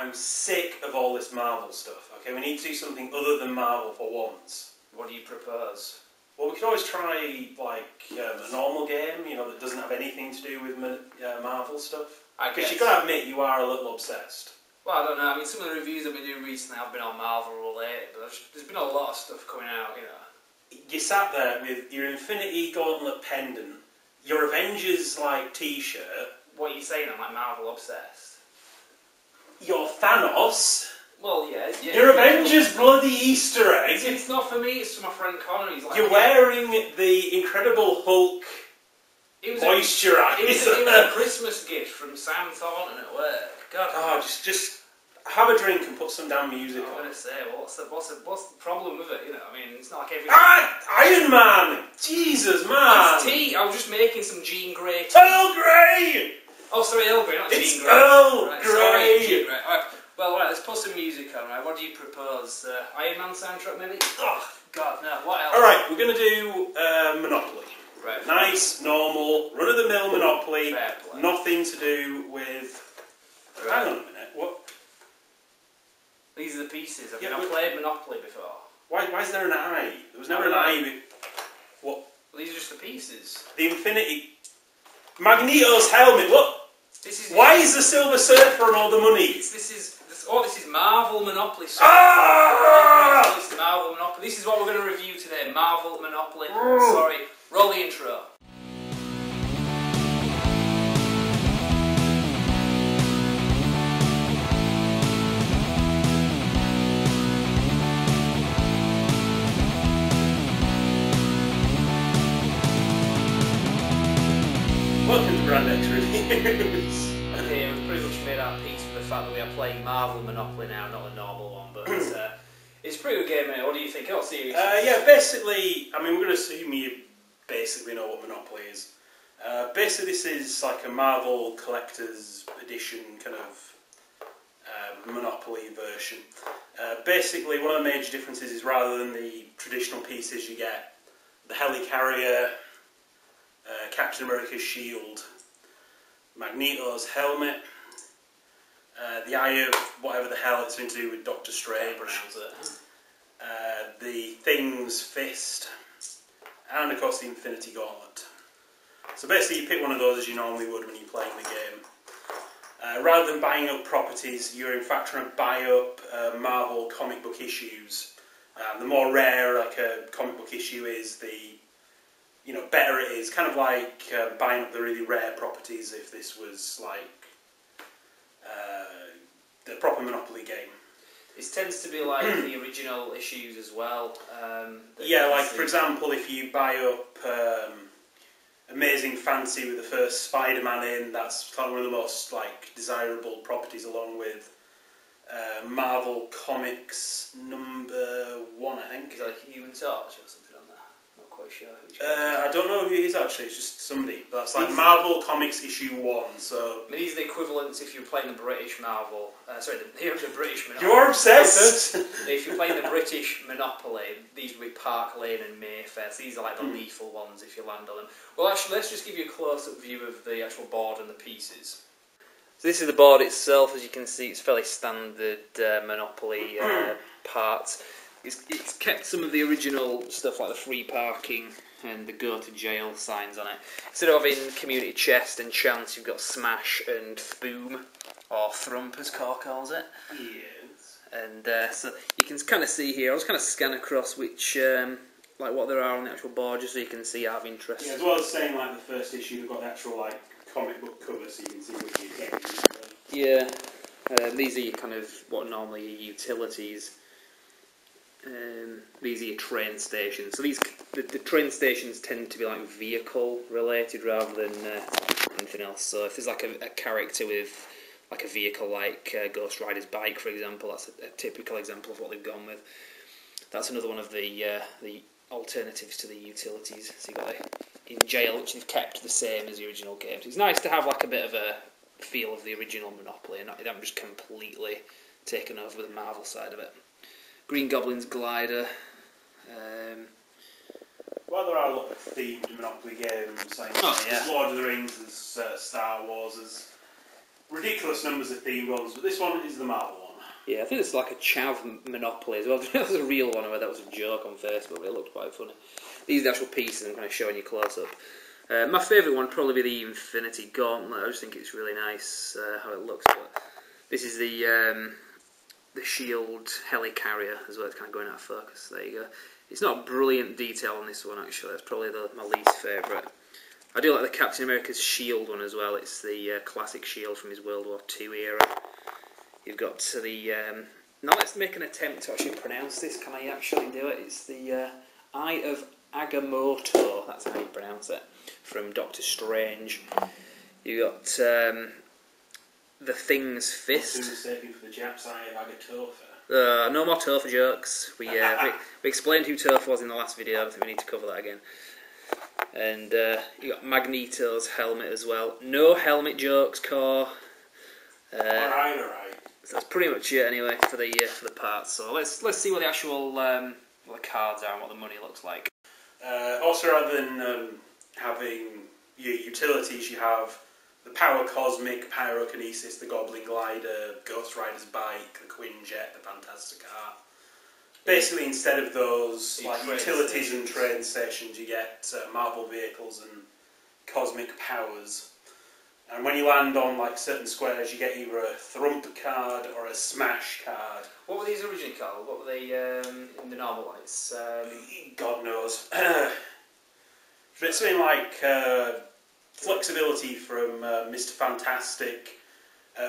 I'm sick of all this Marvel stuff. Okay, we need to do something other than Marvel for once. What do you propose? Well, we could always try like a normal game, you know, that doesn't have anything to do with Marvel stuff. Because you've got to admit, you are a little obsessed. Well, I don't know. I mean, some of the reviews I've been doing recently have been on Marvel related, but there's been a lot of stuff coming out, you know. You sat there with your Infinity Gauntlet pendant, your Avengers like T-shirt. What are you saying? I'm like Marvel obsessed. Your Thanos. Well, yeah. Your Avengers bloody Easter egg. It's not for me. It's for my friend Connor. He's like, you're wearing the Incredible Hulk moisturiser. It was a Christmas gift from Sam Thornton at work. God. Oh, just have a drink and put some damn music on. I'm gonna say, well, what's the problem with it? You know, I mean, it's not like every. Iron Man! Jesus, man! It's tea. I was just making some Jean Grey tea. Earl Grey! Oh, sorry, Earl Grey, not it's Jean Grey. Earl right, Grey! Sorry, Jean Grey. All right. Well, right, let's put some music on. Right, what do you propose? Iron Man soundtrack, maybe? Oh, God, no. What else? All right, we're gonna do Monopoly. Right. Nice, normal, run-of-the-mill Monopoly. Fair play. Nothing to do with. Right. Hang on a minute. What? These are the pieces. I've not played Monopoly before. Why is there an eye? There was never an eye. What? Well, these are just the pieces. The Infinity. Magneto's helmet. What? Why is the Silver Surfer on all the money? This is Marvel Monopoly. Ah! This is Marvel Monopoly. This is what we're going to review today. Marvel Monopoly. Sorry. Roll the intro. Welcome to Brand X Reviews. Okay, we've pretty much made our peace with the fact that we are playing Marvel Monopoly now, not a normal one, but it's a pretty good game, mate. What do you think? Oh, seriously. Yeah, basically, I mean, we're going to assume you basically know what Monopoly is. Basically, this is like a Marvel Collector's Edition kind of Monopoly version. Basically, one of the major differences is rather than the traditional pieces, you get the helicarrier, Captain America's shield, Magneto's helmet, the eye of whatever the hell it's something to do with Doctor Strange, the Thing's fist, and of course the Infinity Gauntlet. So basically you pick one of those as you normally would when you're playing the game. Rather than buying up properties, you're in fact trying to buy up Marvel comic book issues. The more rare like a comic book issue is, the better it is. Kind of like buying up the really rare properties if this was like the proper Monopoly game. It tends to be like the original issues as well. Yeah, like for example, if you buy up Amazing Fantasy with the first Spider-Man in, that's kind of one of the most like desirable properties, along with Marvel Comics #1, I think. Is that like Human Torch or something on there? Not quite sure. I don't know who it is actually, it's just somebody. That's like Marvel Comics #1, so... I mean, these are the equivalents if you're playing the British Marvel... the British Monopoly. You're obsessed! If you're playing the British Monopoly, these would be Park Lane and Mayfair, so these are like the lethal ones if you land on them. Well, actually, let's just give you a close-up view of the actual board and the pieces. So this is the board itself. As you can see, it's fairly standard Monopoly parts. It's kept some of the original stuff like the free parking and the go to jail signs on it. Instead of having community chest and chance, you've got smash and boom, or thrump as Core calls it. Yes. And so you can kind of see here, I'll just kind of scan across which, like what there are on the actual board, just so you can see out of interest. Yeah, as well as saying like the first issue, you've got the actual like comic book cover, so you can see which you get. Yeah, these are your kind of what normally your utilities. These are your train stations. So the train stations tend to be like vehicle related rather than anything else. So if there's like a character with like a vehicle like Ghost Rider's bike, for example, that's a typical example of what they've gone with. That's another one of the alternatives to the utilities. So you've got in jail, which they've kept the same as the original game. So it's nice to have like a bit of a feel of the original Monopoly, and not just completely taken over with the Marvel side of it. Green Goblin's glider. Well, there are a lot of themed Monopoly games. Like Oh, yeah. there's Lord of the Rings, there's Star Wars, there's ridiculous numbers of themed ones, but this one is the Marvel one. Yeah, I think it's like a chav Monopoly as well. I don't know if it was a real one or whether that was a joke on Facebook, but it looked quite funny. These are the actual pieces I'm kind of showing you close up. My favourite one would probably be the Infinity Gauntlet. I just think it's really nice how it looks. But this is the Shield Helicarrier as well. It's kind of going out of focus. There you go. It's not brilliant detail on this one actually. That's probably my least favourite. I do like the Captain America's Shield one as well. It's the classic Shield from his World War II era. You've got the... now let's make an attempt to actually pronounce this. Can I actually do it? It's the Eye of Agamotto. That's how you pronounce it. From Doctor Strange. You've got the Thing's Fist. Saving for the Japs' Eye of Agatopha. No more Topher jokes. We explained who Topher was in the last video. I don't think we need to cover that again. And you got Magneto's helmet as well. No helmet jokes, Core. Alright. So that's pretty much it anyway for the parts. So let's see what the actual what the cards are and what the money looks like. Also, rather than having your utilities, you have the Power Cosmic, Pyrokinesis, the Goblin Glider, Ghost Rider's Bike, the Quinjet, the Fantastic Car. Basically, instead of those like utilities and train stations, you get Marvel vehicles and cosmic powers. And when you land on like certain squares, you get either a Thrump card or a Smash card. What were these originally called? What were they in the normal lights? God knows. But it's something like flexibility from Mr. Fantastic.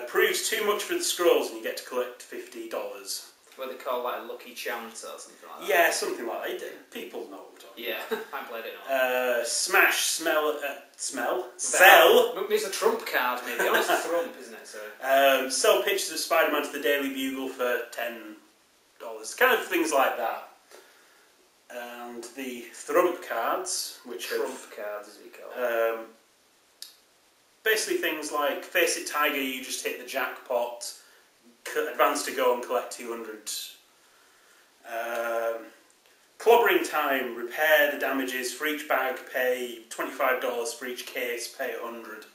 Proves too much for the scrolls and you get to collect $50. What they call like a lucky chant or something like that? Yeah, something like that. People know what I'm talking about. I played it now. Smash, Sell. It's a Trump card, maybe. Oh, it's a Trump, isn't it? Sorry. Sell pictures of Spider-Man to the Daily Bugle for $10. Kind of things like that. And the Thrump cards, which Trump cards, as we call them. Basically things like Face It Tiger, you just hit the jackpot. Advance to go and collect 200. Clobbering Time, repair the damages for each bag, pay $25 for each case, pay 100.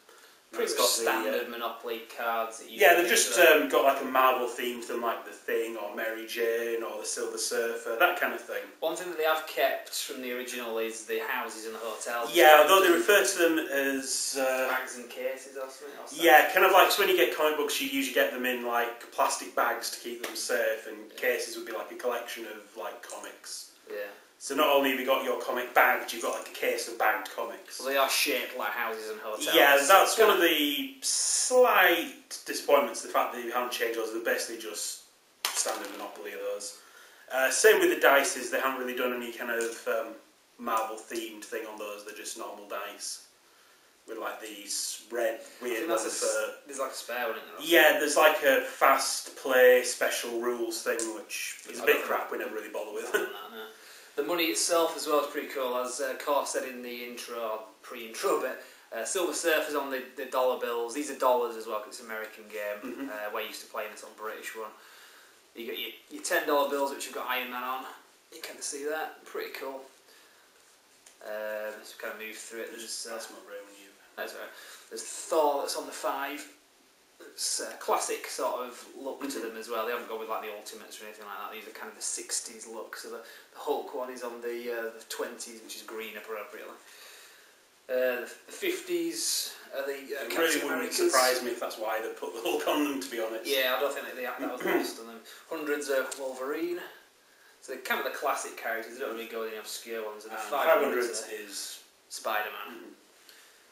Pretty much standard Monopoly cards that you they've just got like a Marvel theme to them, like The Thing or Mary Jane or the Silver Surfer, that kind of thing. One thing that they have kept from the original is the houses and the hotels. Yeah, although they refer to them as bags and cases or something. Yeah, kind of like so when you get comic books, you usually get them in like plastic bags to keep them safe, and cases would be like a collection of like comics. Yeah. So not only have you got your comic bagged, you've got like a case of bagged comics. Well, they are shaped like houses and hotels. Yeah, that's one of the slight disappointments, the fact that you haven't changed those. They're basically just standard Monopoly of those. Same with the dices, they haven't really done any kind of Marvel themed thing on those, they're just normal dice. With like these red, weird ones. There's like a spare one in there. Yeah, there's like a fast play special rules thing, which is a bit crap, we never really bother with. The money itself as well is pretty cool, as Core said in the intro, or pre-intro bit. Silver Surfer's on the dollar bills. These are dollars as well, because it's an American game. We're used to playing this on British one. You got your $10 bills, which you've got Iron Man on. You can see that. Pretty cool. Let's kind of move through it. That's my brain when you... That's right. There's Thor that's on the 5. It's a classic sort of look to them as well. They haven't gone with like the Ultimates or anything like that. These are kind of the 60s look. So the Hulk one is on the 20s, which is green appropriately. The 50s are the It really wouldn't surprise me if that's why they put the Hulk on them, to be honest. Yeah, I don't think that was lost on them. Hundreds are Wolverine. So they're kind of the classic characters. They don't really go with any obscure ones. And the 500s is Spider-Man.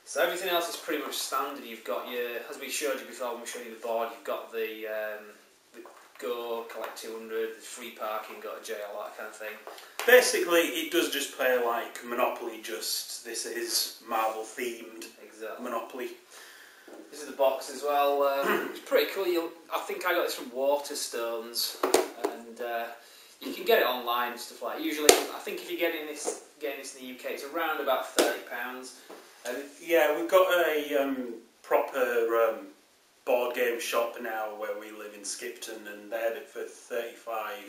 So everything else is pretty much standard. You've got your, as we showed you before when we showed you the board, you've got the go, collect 200, the free parking, go to jail, that kind of thing. Basically, it does just play like Monopoly, just this is Marvel themed Monopoly. This is the box as well. It's pretty cool. I think I got this from Waterstones, and you can get it online and stuff like that. Usually, I think if you're getting this in the UK, it's around about £30. Yeah, we've got a proper board game shop now where we live in Skipton, and they had it for $35.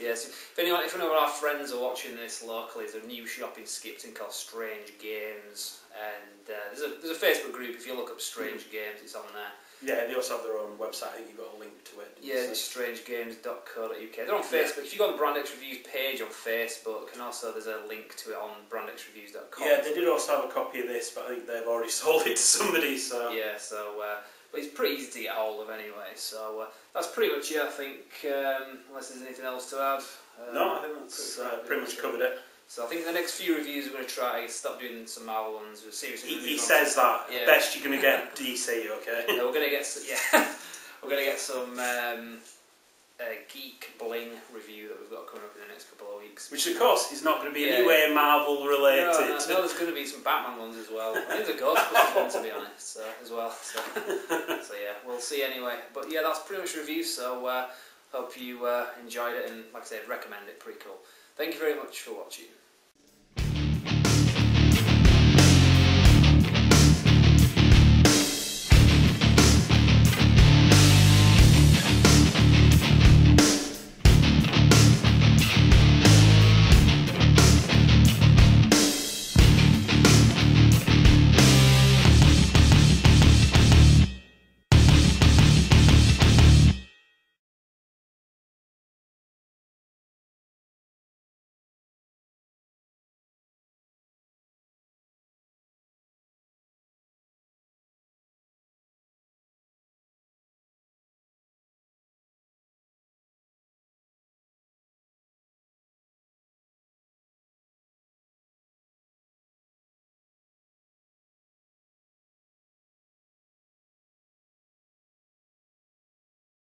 Yes, if any of our friends are watching this locally, there's a new shop in Skipton called Strange Games, and there's a Facebook group. If you look up Strange Games, it's on there. Yeah, they also have their own website. I think you've got a link to it. Yeah, strangegames.co.uk. They're on Facebook. If you go on the Brand X Reviews page on Facebook, and also there's a link to it on brandxreviews.com. Yeah, they did also have a copy of this, but I think they've already sold it to somebody. So yeah, so but it's pretty easy to get hold of anyway. So that's pretty much it, I think. Unless there's anything else to add. No, I think that's pretty much covered it. So I think in the next few reviews we're going to try to stop doing some Marvel ones. We're seriously. He says that. Yeah. Best you're going to get DC, okay? Yeah, we're going to get we're going to get some Geek Bling review that we've got coming up in the next couple of weeks. Which of course is not going to be anywhere Marvel related. No, there's going to be some Batman ones as well. I think there's a Ghostbusters one to be honest as well. So yeah, we'll see anyway. But yeah, that's pretty much reviews. So hope you enjoyed it, and like I said, recommend it. Pretty cool. Thank you very much for watching.